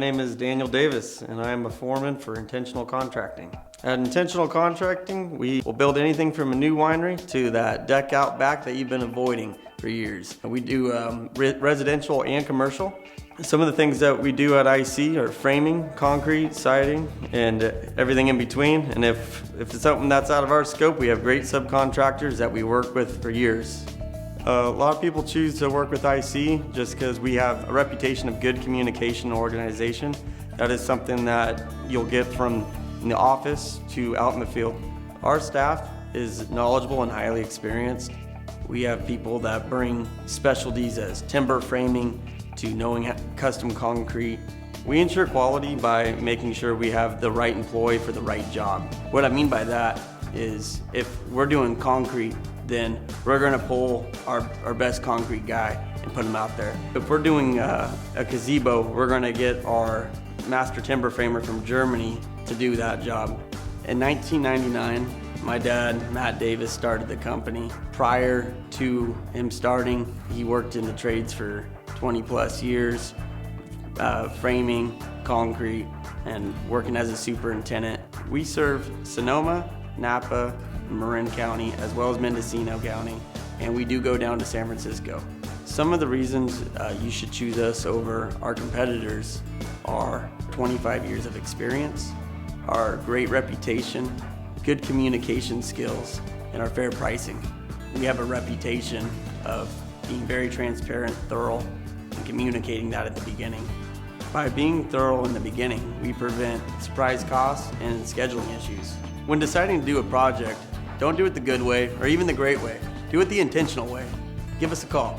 name is Daniel Davis, and I am a foreman for Intentional Contracting. At Intentional Contracting, we will build anything from a new winery to that deck out back that you've been avoiding for years. We do residential and commercial. Some of the things that we do at IC are framing, concrete, siding, and everything in between. And if it's something that's out of our scope, we have great subcontractors that we work with for years. A lot of people choose to work with IC just because we have a reputation of good communication and organization. That is something that you'll get from in the office to out in the field. Our staff is knowledgeable and highly experienced. We have people that bring specialties as timber framing to knowing custom concrete. We ensure quality by making sure we have the right employee for the right job. What I mean by that is if we're doing concrete, then we're gonna pull our best concrete guy and put him out there. If we're doing a gazebo, we're gonna get our master timber framer from Germany to do that job. In 1999, my dad, Matt Davis, started the company. Prior to him starting, he worked in the trades for 20 plus years, framing, concrete, and working as a superintendent. We serve Sonoma, Napa, Marin County, as well as Mendocino County, and we do go down to San Francisco. Some of the reasons you should choose us over our competitors are 25 years of experience, our great reputation, good communication skills, and our fair pricing. We have a reputation of being very transparent, thorough, and communicating that at the beginning. By being thorough in the beginning, we prevent surprise costs and scheduling issues. When deciding to do a project, don't do it the good way or even the great way. Do it the intentional way. Give us a call.